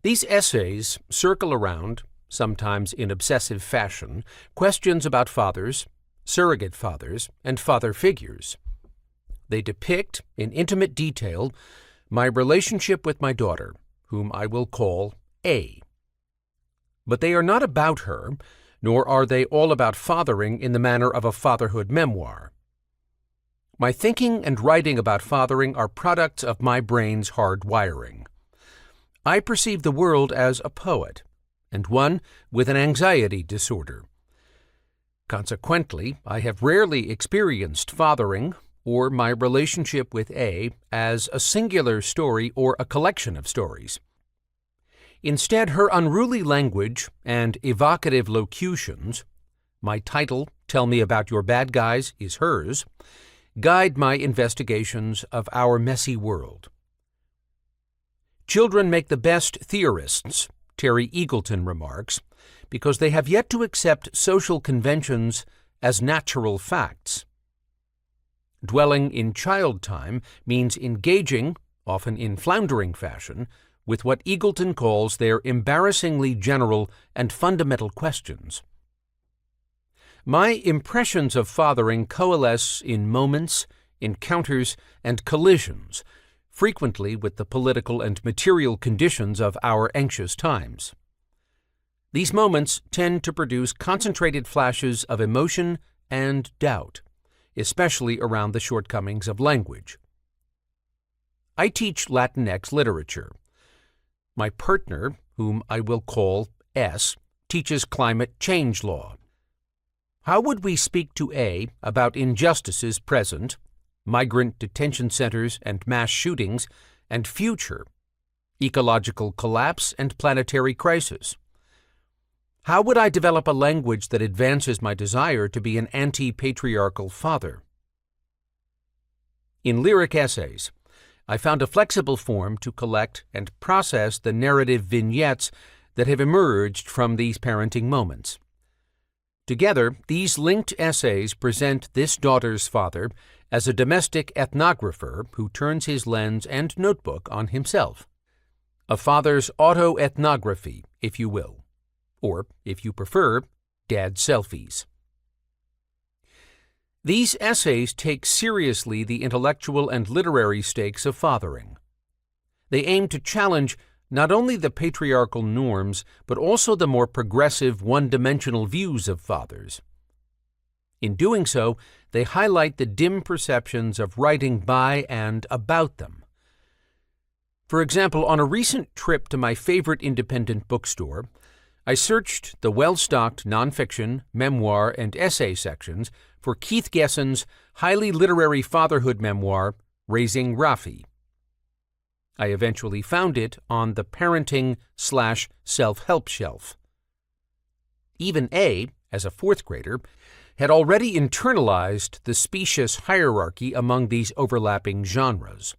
These essays circle around, sometimes in obsessive fashion, questions about fathers, surrogate fathers, and father figures. They depict, in intimate detail, my relationship with my daughter, whom I will call A. But they are not about her, nor are they all about fathering in the manner of a fatherhood memoir. My thinking and writing about fathering are products of my brain's hard wiring. I perceive the world as a poet, and one with an anxiety disorder. Consequently, I have rarely experienced fathering or my relationship with A as a singular story or a collection of stories. Instead, her unruly language and evocative locutions, my title, Tell Me About Your Bad Guys, is hers, guide my investigations of our messy world. Children make the best theorists, Terry Eagleton remarks, because they have yet to accept social conventions as natural facts. Dwelling in child time means engaging, often in floundering fashion, with what Eagleton calls their embarrassingly general and fundamental questions. My impressions of fathering coalesce in moments, encounters, and collisions, frequently with the political and material conditions of our anxious times. These moments tend to produce concentrated flashes of emotion and doubt, especially around the shortcomings of language. I teach Latinx literature. My partner, whom I will call S, teaches climate change law. How would we speak to A about injustices present, migrant detention centers and mass shootings, and future, ecological collapse and planetary crisis? How would I develop a language that advances my desire to be an anti-patriarchal father? In lyric essays, I found a flexible form to collect and process the narrative vignettes that have emerged from these parenting moments. Together, these linked essays present this daughter's father as a domestic ethnographer who turns his lens and notebook on himself. A father's autoethnography, if you will. Or, if you prefer, dad selfies. These essays take seriously the intellectual and literary stakes of fathering. They aim to challenge not only the patriarchal norms, but also the more progressive, one-dimensional views of fathers. In doing so, they highlight the dim perceptions of writing by and about them. For example, on a recent trip to my favorite independent bookstore, I searched the well-stocked nonfiction, memoir, and essay sections for Keith Gesson's highly literary fatherhood memoir, Raising Rafi. I eventually found it on the parenting/self-help shelf. Even A, as a fourth grader, had already internalized the specious hierarchy among these overlapping genres.